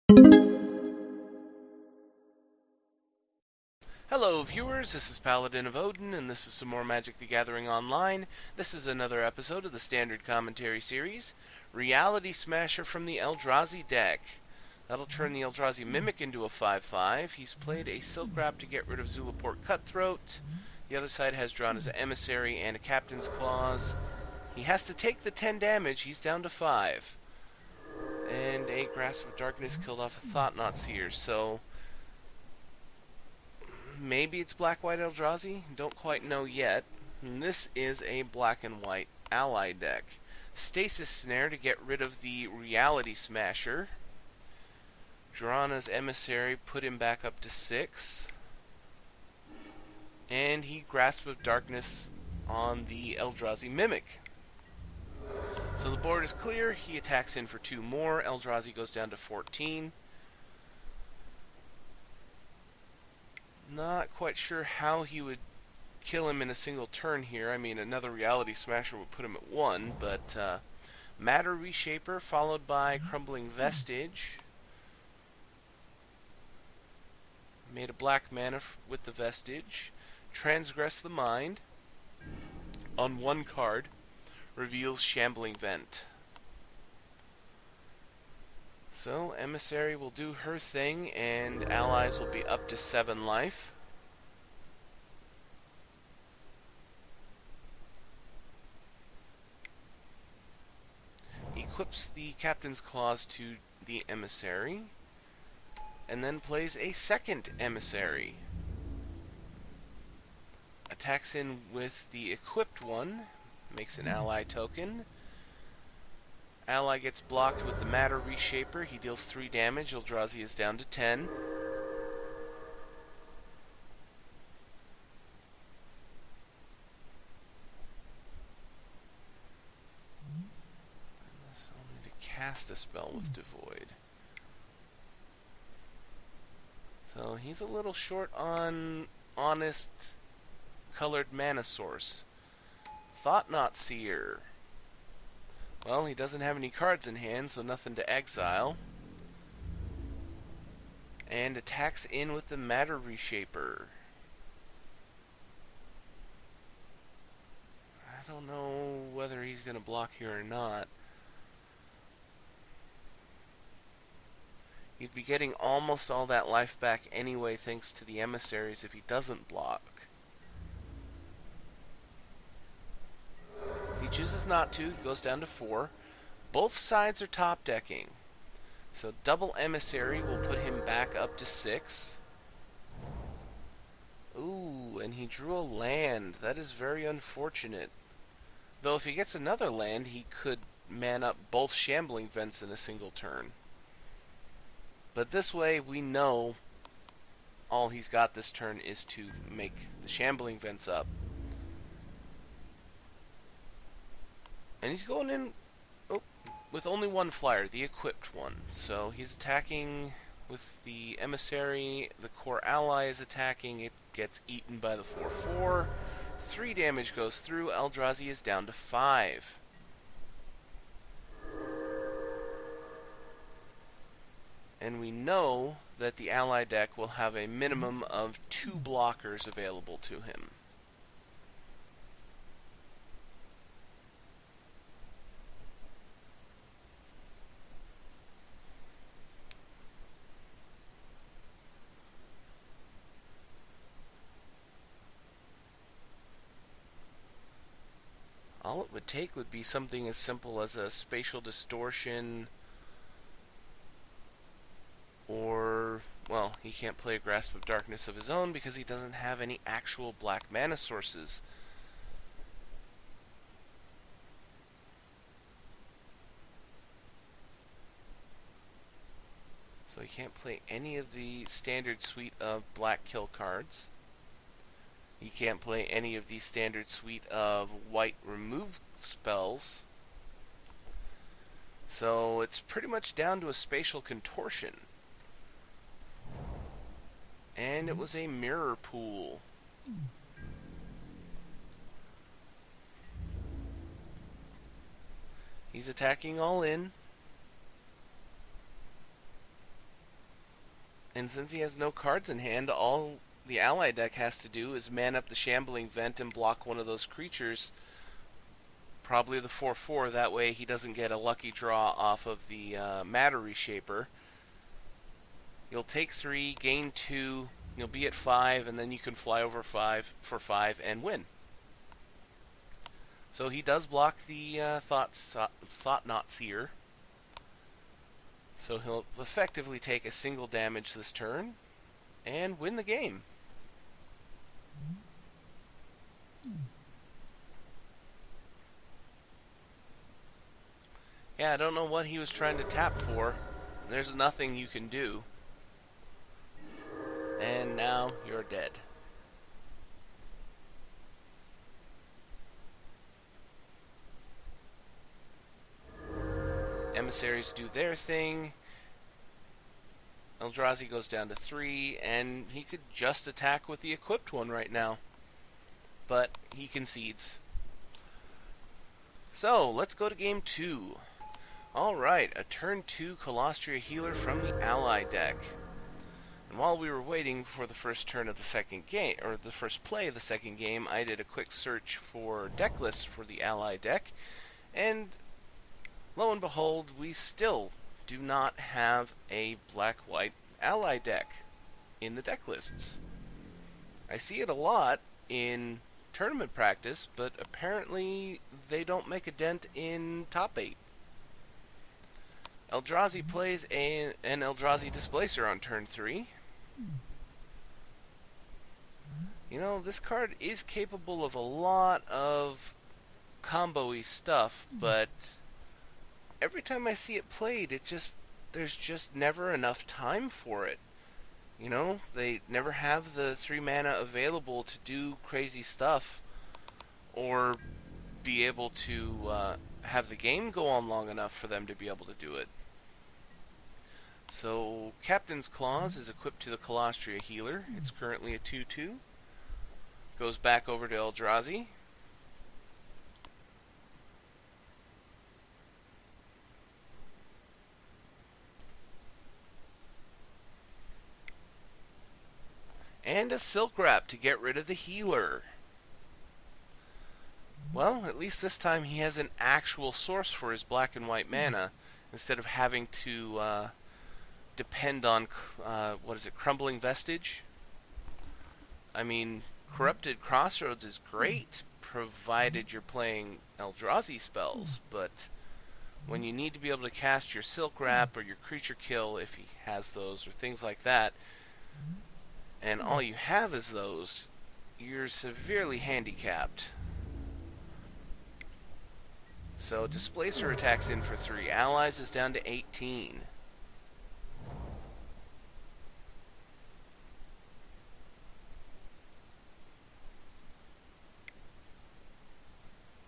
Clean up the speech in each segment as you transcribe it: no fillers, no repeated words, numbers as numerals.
Hello viewers, this is Paladin of Odin, and this is some more Magic the Gathering Online. This is another episode of the Standard Commentary Series, Reality Smasher from the Eldrazi deck. That'll turn the Eldrazi Mimic into a 5/5. He's played a Silk Wrap to get rid of Zulaport Cutthroat. The other side has drawn as an Emissary and a Captain's Clause. He has to take the 10 damage, he's down to 5. And a Grasp of Darkness killed off a Thought-Knot Seer, so maybe it's black-white Eldrazi? Don't quite know yet. And this is a black and white ally deck. Stasis Snare to get rid of the Reality Smasher. Drana's Emissary, put him back up to 6. And he Grasp of Darkness on the Eldrazi Mimic. So the board is clear. He attacks in for 2 more. Eldrazi goes down to 14. Not quite sure how he would kill him in a single turn here. I mean, another Reality Smasher would put him at 1, but Matter Reshaper followed by Crumbling Vestige. Made a black mana with the Vestige. Transgress the Mind. On 1 card, reveals Shambling Vent. So, Emissary will do her thing, and allies will be up to 7 life. Equips the Captain's Clause to the Emissary, and then plays a second Emissary. Attacks in with the equipped one, makes an ally token. Ally gets blocked with the Matter Reshaper. He deals 3 damage. Eldrazi is down to 10. Unless only to cast a spell with Devoid. So he's a little short on honest colored mana source. Thought-Knot Seer. Well, he doesn't have any cards in hand, so nothing to exile. And attacks in with the Matter Reshaper. I don't know whether he's going to block here or not. He'd be getting almost all that life back anyway thanks to the Emissaries if he doesn't block. He chooses not to, goes down to 4. Both sides are top decking. So double Emissary will put him back up to 6. Ooh, and he drew a land. That is very unfortunate. Though if he gets another land, he could man up both Shambling Vents in a single turn. But this way, we know all he's got this turn is to make the Shambling Vents up. And he's going in with only 1 flyer, the equipped one. So he's attacking with the Emissary. The core ally is attacking. It gets eaten by the 4/4. 3 damage goes through. Eldrazi is down to 5. And we know that the ally deck will have a minimum of 2 blockers available to him. All it would take would be something as simple as a Spatial Distortion, or, well, he can't play a Grasp of Darkness of his own because he doesn't have any actual black mana sources. So he can't play any of the standard suite of black kill cards. He can't play any of the standard suite of white remove spells. So it's pretty much down to a Spatial Contortion. And it was a Mirror Pool. He's attacking all in. And since he has no cards in hand, all the ally deck has to do is man up the Shambling Vent and block one of those creatures, probably the 4/4, that way he doesn't get a lucky draw off of the Matter Reshaper. You'll take 3, gain 2, you'll be at 5, and then you can fly over 5 for 5 and win. So he does block the Thought-Knot Seer. So he'll effectively take a single damage this turn and win the game. Yeah, I don't know what he was trying to tap for. There's nothing you can do. And now you're dead. Emissaries do their thing. Eldrazi goes down to 3, and he could just attack with the equipped one right now. But he concedes. So, let's go to game 2. Alright, a turn 2 Colostria Healer from the ally deck. And while we were waiting for the first turn of the second game, or the first play of the second game, I did a quick search for deck lists for the ally deck, and lo and behold, we still do not have a black-white ally deck in the deck lists. I see it a lot in tournament practice, but apparently they don't make a dent in top 8. Eldrazi plays an Eldrazi Displacer on turn 3. You know, this card is capable of a lot of combo-y stuff, but every time I see it played, there's just never enough time for it. You know, they never have the 3 mana available to do crazy stuff, or be able to have the game go on long enough for them to be able to do it. So, Captain's Clause is equipped to the Colostria Healer. It's currently a 2/2. Goes back over to Eldrazi. And a Silk Wrap to get rid of the healer. Well, at least this time he has an actual source for his black and white mana, instead of having to depend on, Crumbling Vestige? I mean, Corrupted Crossroads is great, provided you're playing Eldrazi spells, but when you need to be able to cast your Silk Wrap or your Creature Kill, if he has those, or things like that, and all you have is those, you're severely handicapped. So Displacer attacks in for 3. Allies is down to 18.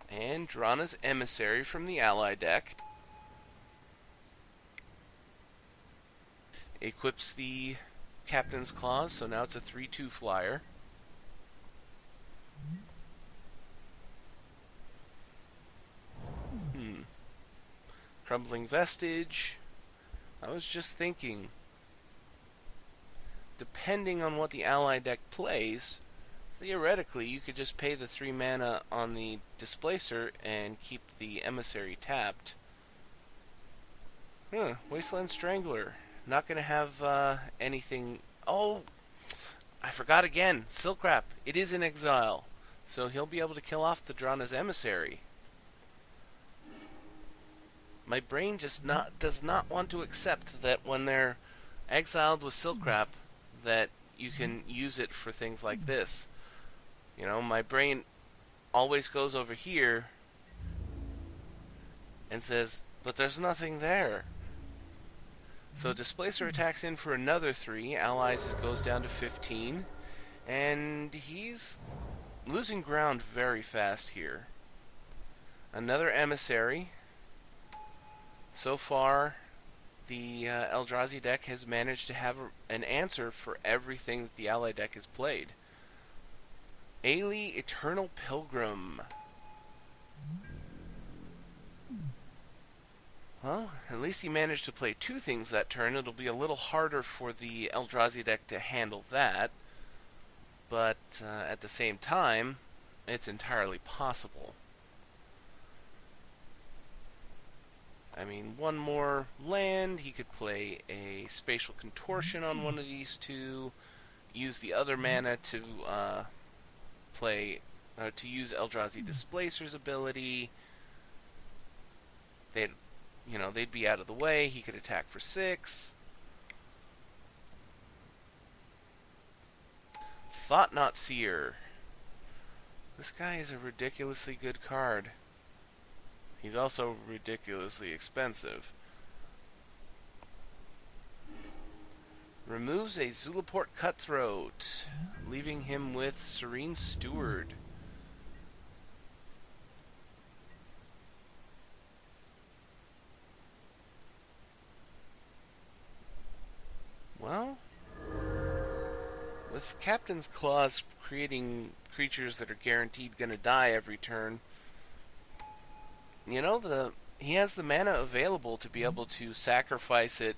And Drana's Emissary from the ally deck equips the Captain's Clause, so now it's a 3/2 flyer. Crumbling Vestige. I was just thinking, depending on what the ally deck plays, theoretically you could just pay the 3 mana on the Displacer and keep the Emissary tapped. Wasteland Strangler. Not going to have anything... Oh, I forgot again. Silk Wrap. It is in exile. So he'll be able to kill off the Drana's Emissary. My brain just does not want to accept that when they're exiled with Silk Wrap, that you can use it for things like this. You know, my brain always goes over here and says, but there's nothing there. So Displacer attacks in for another 3. Allies goes down to 15. And he's losing ground very fast here. Another Emissary. So far, the Eldrazi deck has managed to have an answer for everything that the ally deck has played. Ailey, Eternal Pilgrim. Well, at least he managed to play two things that turn. It'll be a little harder for the Eldrazi deck to handle that, but at the same time, it's entirely possible. I mean, one more land, he could play a Spatial Contortion on one of these two, use the other mana to use Eldrazi Displacer's ability. They'd be out of the way. He could attack for 6. Thought-Knot Seer. This guy is a ridiculously good card. He's also ridiculously expensive. Removes a Zulaport Cutthroat, leaving him with Serene Steward. Well, with Captain's Clause creating creatures that are guaranteed going to die every turn, he has the mana available to be able to sacrifice it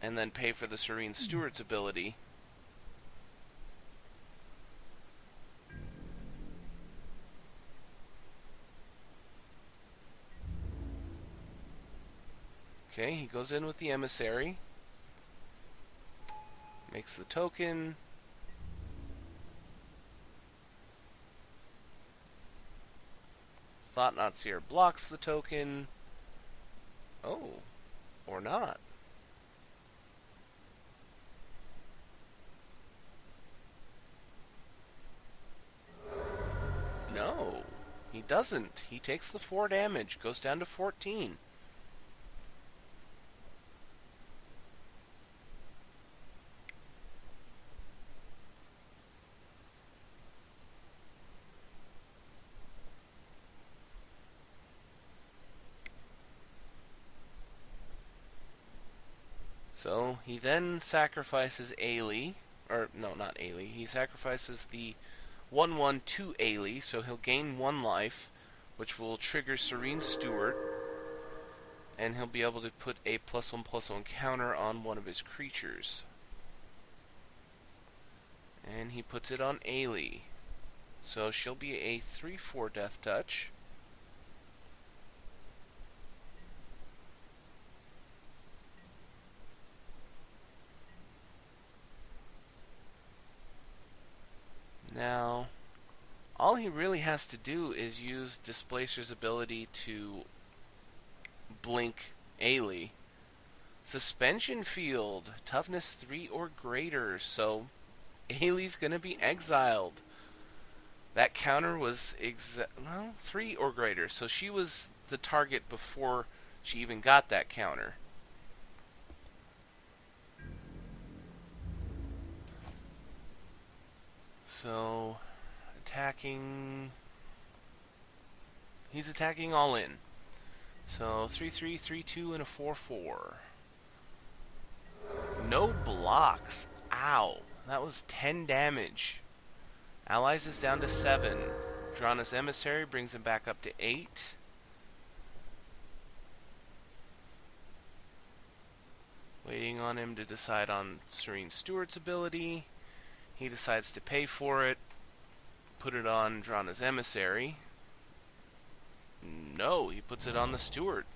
and then pay for the Serene Steward's ability. Okay, he goes in with the Emissary. Makes the token. Thought-Knot Seer blocks the token. Oh, or not. No, he doesn't. He takes the 4 damage, goes down to 14. So he then sacrifices Ailey, or no, not Ailey. He sacrifices the 1/1 to Ailey, so he'll gain 1 life, which will trigger Serene Steward, and he'll be able to put a +1/+1 counter on one of his creatures. And he puts it on Ailey, so she'll be a 3/4 Death Touch. Now, all he really has to do is use Displacer's ability to blink Ailey. Suspension Field, toughness 3 or greater, so Ailey's gonna be exiled. That counter was 3 or greater, so she was the target before she even got that counter. So, attacking... He's attacking all in. So, 3/3, 3/2, and a 4/4. No blocks. Ow. That was 10 damage. Allies is down to 7. Drana's Emissary brings him back up to 8. Waiting on him to decide on Serene Steward's ability. He decides to pay for it, put it on Drana's Emissary. No, he puts it on the Steward.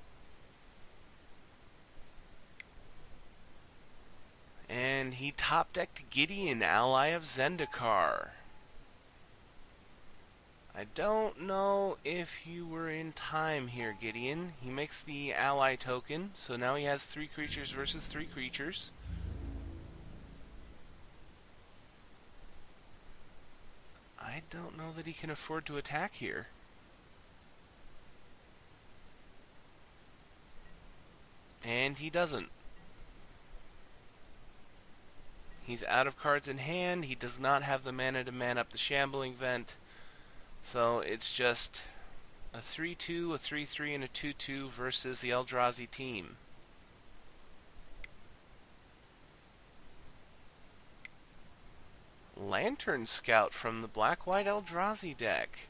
And he top-decked Gideon, ally of Zendikar. I don't know if you were in time here, Gideon. He makes the ally token, so now he has 3 creatures versus 3 creatures. I don't know that he can afford to attack here. And he doesn't. He's out of cards in hand. He does not have the mana to man up the Shambling Vent. So it's just a 3/2, a 3/3, and a 2/2 versus the Eldrazi team. Lantern Scout from the Black-White Eldrazi deck.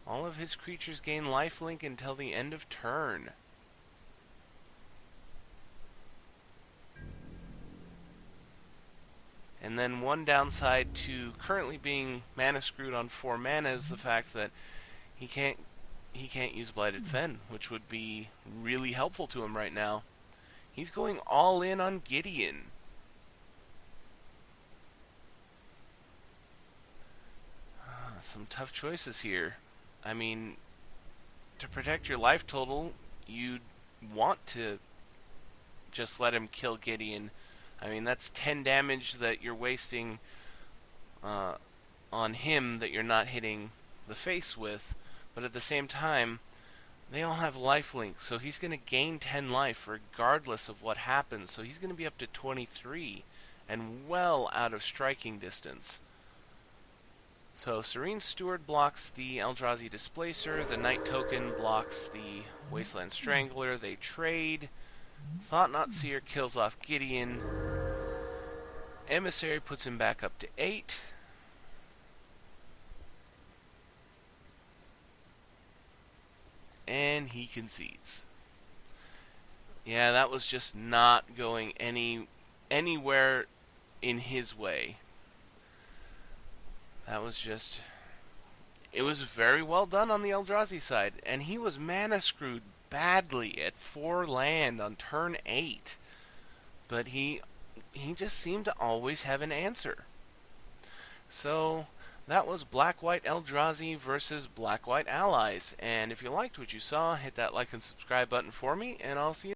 All of his creatures gain lifelink until the end of turn. And then one downside to currently being mana screwed on 4 mana is the fact that he can't use Blighted Fen, which would be really helpful to him right now. He's going all in on Gideon. Some tough choices here. I mean, to protect your life total, you'd want to just let him kill Gideon. I mean, that's 10 damage that you're wasting on him that you're not hitting the face with. But at the same time, they all have lifelink, so he's going to gain 10 life regardless of what happens. So he's going to be up to 23 and well out of striking distance. So Serene Steward blocks the Eldrazi Displacer, the Night Token blocks the Wasteland Strangler, they trade, Thought-Knot Seer kills off Gideon, Emissary puts him back up to 8, and he concedes. Yeah, that was just not going anywhere in his way. That was just... It was very well done on the Eldrazi side, and he was mana screwed badly at 4 land on turn 8. But he just seemed to always have an answer. So, that was Black-White Eldrazi versus Black-White Allies. And if you liked what you saw, hit that like and subscribe button for me, and I'll see you